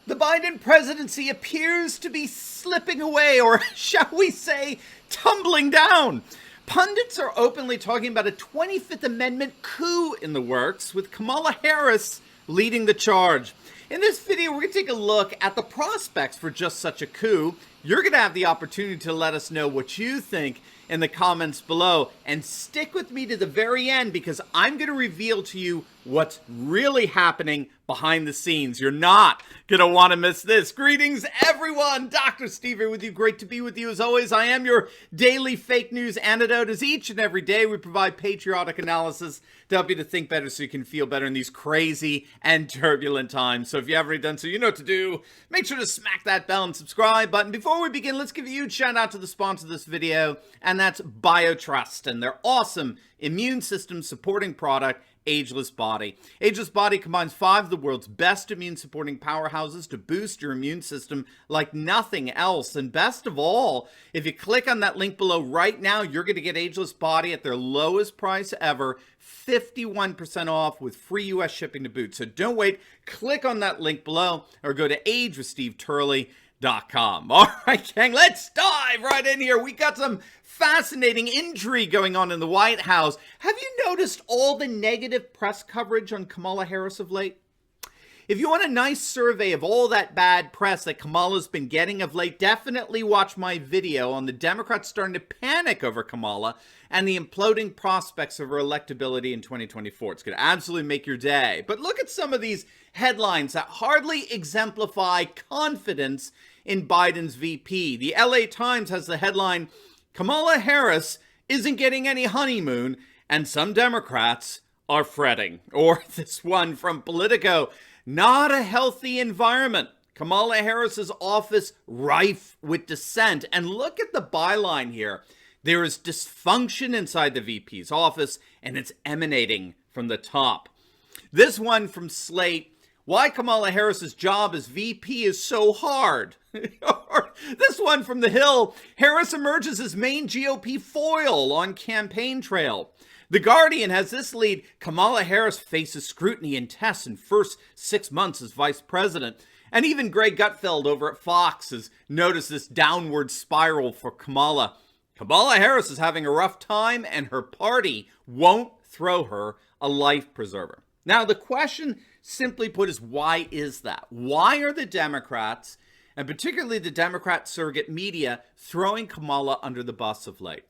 The Biden presidency appears to be slipping away, or shall we say, tumbling down. Pundits are openly talking about a 25th Amendment coup in the works, with Kamala Harris leading the charge. In this video, we're going to take a look at the prospects for just such a coup. You're going to have the opportunity to let us know what you think in the comments below. And stick with me to the very end, because I'm going to reveal to you what's really happening behind the scenes. You're not going to want to miss this. Greetings, everyone. Dr. Steve here with you. Great to be with you. As always, I am your daily fake news antidote. As each and every day, we provide patriotic analysis to help you to think better so you can feel better in these crazy and turbulent times. So if you haven't already done so, you know what to do. Make sure to smack that bell and subscribe button. Before we begin, let's give a huge shout out to the sponsor of this video, and that's BioTrust and their awesome immune system supporting product, Ageless Body. Ageless Body combines 5 of the world's best immune supporting powerhouses to boost your immune system like nothing else. And best of all, if you click on that link below right now, you're going to get Ageless Body at their lowest price ever, 51% off with free US shipping to boot. So don't wait. Click on that link below or go to agewithsteveturley.com. All right, gang, let's dive right in here. We got some fascinating intrigue going on in the White House. Have you noticed all the negative press coverage on Kamala Harris of late? If you want a nice survey of all that bad press that Kamala's been getting of late, definitely watch my video on the Democrats starting to panic over Kamala and the imploding prospects of her electability in 2024. It's going to absolutely make your day. But look at some of these headlines that hardly exemplify confidence in Biden's VP. The LA Times has the headline, Kamala Harris isn't getting any honeymoon, and some Democrats are fretting. Or this one from Politico, not a healthy environment. Kamala Harris's office rife with dissent. And look at the byline here. There is dysfunction inside the VP's office, and it's emanating from the top. This one from Slate, why Kamala Harris's job as VP is so hard. This one from The Hill, Harris emerges as main GOP foil on campaign trail. The Guardian has this lead, Kamala Harris faces scrutiny and tests in first 6 months as vice president. And even Greg Gutfeld over at Fox has noticed this downward spiral for Kamala. Kamala Harris is having a rough time, and her party won't throw her a life preserver. Now, the question, simply put, is why is that? Why are the Democrats, and particularly the Democrat surrogate media, throwing Kamala under the bus of late?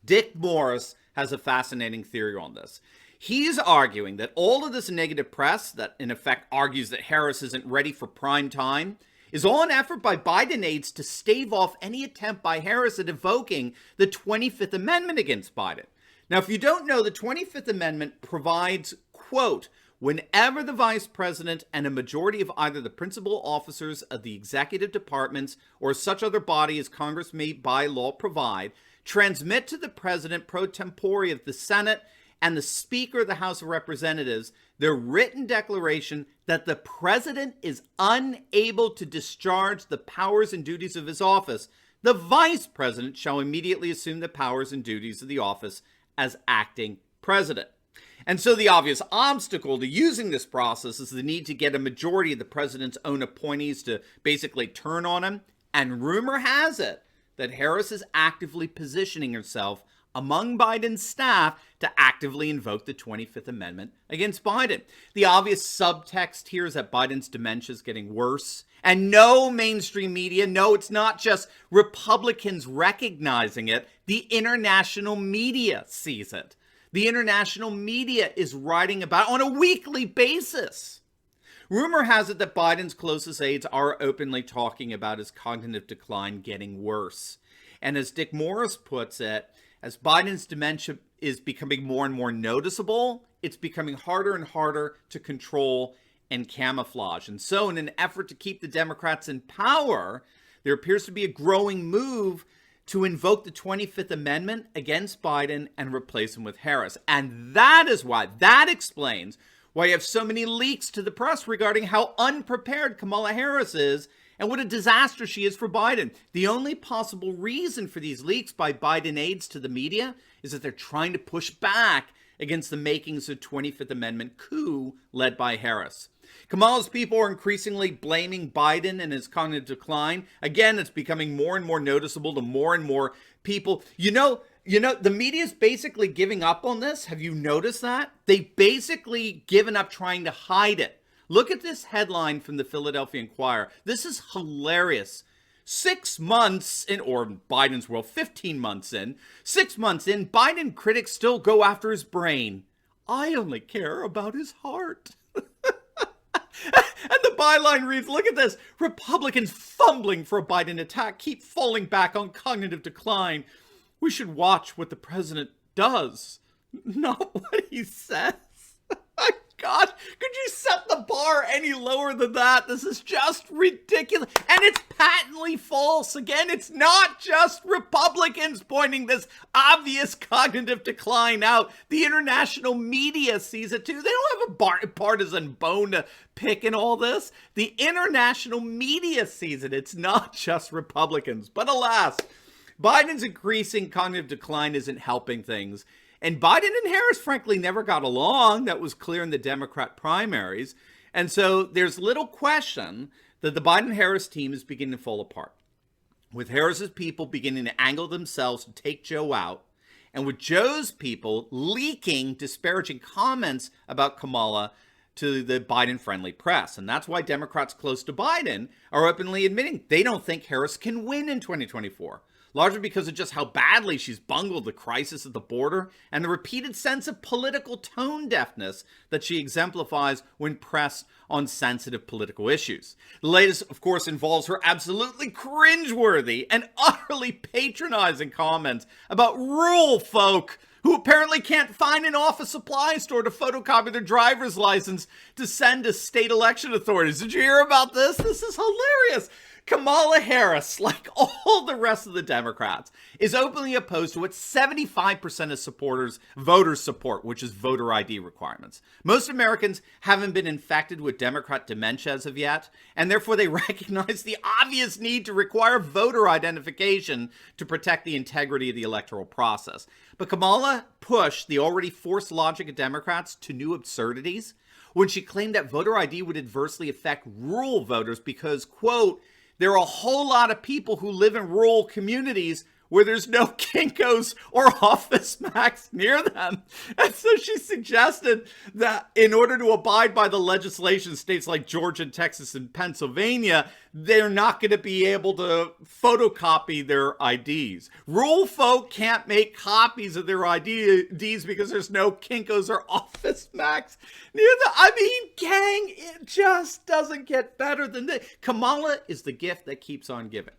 Dick Morris has a fascinating theory on this. He's arguing that all of this negative press that in effect argues that Harris isn't ready for prime time is all an effort by Biden aides to stave off any attempt by Harris at evoking the 25th Amendment against Biden. Now, if you don't know, the 25th Amendment provides, quote, whenever the vice president and a majority of either the principal officers of the executive departments or such other body as Congress may by law provide, transmit to the president pro tempore of the Senate and the Speaker of the House of Representatives their written declaration that the president is unable to discharge the powers and duties of his office, the vice president shall immediately assume the powers and duties of the office as acting president. And so the obvious obstacle to using this process is the need to get a majority of the president's own appointees to basically turn on him. And rumor has it that Harris is actively positioning herself among Biden's staff to actively invoke the 25th Amendment against Biden. The obvious subtext here is that Biden's dementia is getting worse. And no mainstream media, no, it's not just Republicans recognizing it. The international media sees it. The international media is writing about it on a weekly basis. Rumor has it that Biden's closest aides are openly talking about his cognitive decline getting worse. And as Dick Morris puts it, as Biden's dementia is becoming more and more noticeable, it's becoming harder and harder to control and camouflage. And so in an effort to keep the Democrats in power, there appears to be a growing move to invoke the 25th Amendment against Biden and replace him with Harris. And that explains why you have so many leaks to the press regarding how unprepared Kamala Harris is and what a disaster she is for Biden. The only possible reason for these leaks by Biden aides to the media is that they're trying to push back against the makings of 25th Amendment coup led by Harris. Kamala's people are increasingly blaming Biden and his cognitive decline. Again, it's becoming more and more noticeable to more and more people. The media is basically giving up on this. Have you noticed that? They've basically given up trying to hide it. Look at this headline from the Philadelphia Inquirer. This is hilarious. 6 months in, or Biden's world, 15 months in, 6 months in, Biden critics still go after his brain. I only care about his heart. And the byline reads, look at this. Republicans fumbling for a Biden attack keep falling back on cognitive decline. We should watch what the president does, not what he says. My God, could you set the bar any lower than that? This is just ridiculous. And it's patently false. Again, it's not just Republicans pointing this obvious cognitive decline out. The international media sees it too. They don't have a partisan bone to pick in all this. The international media sees it. It's not just Republicans. But alas, Biden's increasing cognitive decline isn't helping things. And Biden and Harris, frankly, never got along. That was clear in the Democrat primaries. And so there's little question that the Biden-Harris team is beginning to fall apart, with Harris's people beginning to angle themselves to take Joe out, and with Joe's people leaking disparaging comments about Kamala to the Biden-friendly press. And that's why Democrats close to Biden are openly admitting they don't think Harris can win in 2024. Largely because of just how badly she's bungled the crisis at the border and the repeated sense of political tone deafness that she exemplifies when pressed on sensitive political issues. The latest, of course, involves her absolutely cringeworthy and utterly patronizing comments about rural folk who apparently can't find an office supply store to photocopy their driver's license to send to state election authorities. Did you hear about this? This is hilarious. Kamala Harris, like all the rest of the Democrats, is openly opposed to what 75% of voters support, which is voter ID requirements. Most Americans haven't been infected with Democrat dementia as of yet, and therefore they recognize the obvious need to require voter identification to protect the integrity of the electoral process. But Kamala pushed the already forced logic of Democrats to new absurdities when she claimed that voter ID would adversely affect rural voters because, quote, there are a whole lot of people who live in rural communities where there's no Kinkos or Office Max near them. And so she suggested that in order to abide by the legislation in states like Georgia, Texas, and Pennsylvania, they're not going to be able to photocopy their IDs. Rural folk can't make copies of their IDs because there's no Kinkos or Office Max near them. I mean, gang, it just doesn't get better than this. Kamala is the gift that keeps on giving.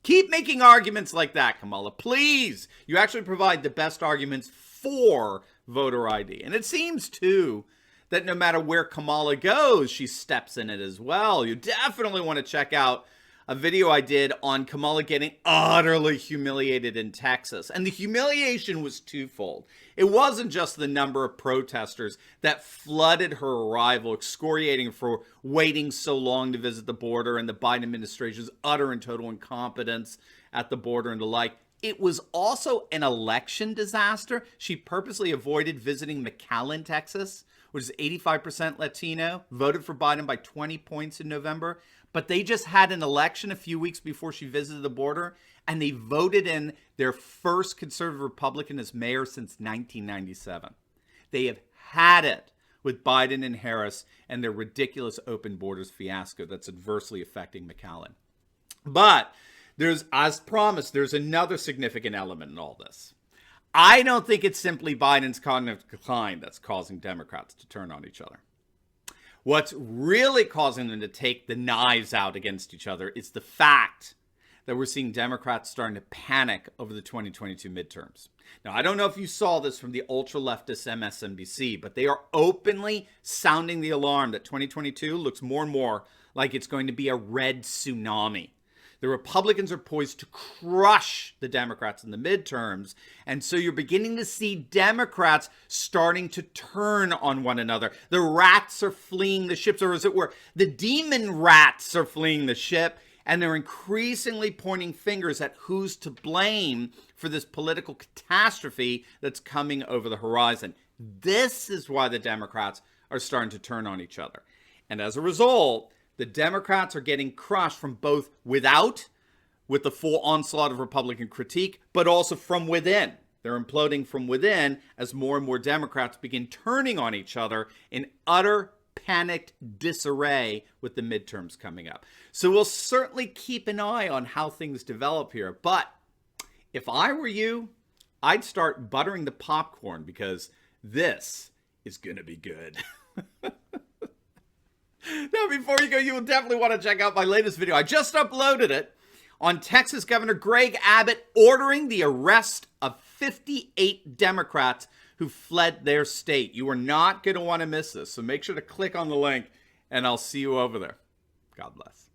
Keep making arguments like that, Kamala. Please. You actually provide the best arguments for voter ID. And it seems, too, that no matter where Kamala goes, she steps in it as well. You definitely want to check out a video I did on Kamala getting utterly humiliated in Texas. And the humiliation was twofold. It wasn't just the number of protesters that flooded her arrival, excoriating her for waiting so long to visit the border and the Biden administration's utter and total incompetence at the border and the like. It was also an election disaster. She purposely avoided visiting McAllen, Texas, which is 85% Latino, voted for Biden by 20 points in November. But they just had an election a few weeks before she visited the border, and they voted in their first conservative Republican as mayor since 1997. They have had it with Biden and Harris and their ridiculous open borders fiasco that's adversely affecting McAllen. But there's, as promised, there's another significant element in all this. I don't think it's simply Biden's cognitive decline that's causing Democrats to turn on each other. What's really causing them to take the knives out against each other is the fact that we're seeing Democrats starting to panic over the 2022 midterms. Now, I don't know if you saw this from the ultra-leftist MSNBC, but they are openly sounding the alarm that 2022 looks more and more like it's going to be a red tsunami. The Republicans are poised to crush the Democrats in the midterms. And so you're beginning to see Democrats starting to turn on one another. The rats are fleeing the ships, or as it were, the demon rats are fleeing the ship. And they're increasingly pointing fingers at who's to blame for this political catastrophe that's coming over the horizon. This is why the Democrats are starting to turn on each other. And as a result, the Democrats are getting crushed from both without, with the full onslaught of Republican critique, but also from within. They're imploding from within as more and more Democrats begin turning on each other in utter panicked disarray with the midterms coming up. So we'll certainly keep an eye on how things develop here. But if I were you, I'd start buttering the popcorn because this is going to be good. Now, before you go, you will definitely want to check out my latest video. I just uploaded it on Texas Governor Greg Abbott ordering the arrest of 58 Democrats who fled their state. You are not going to want to miss this, so make sure to click on the link, and I'll see you over there. God bless.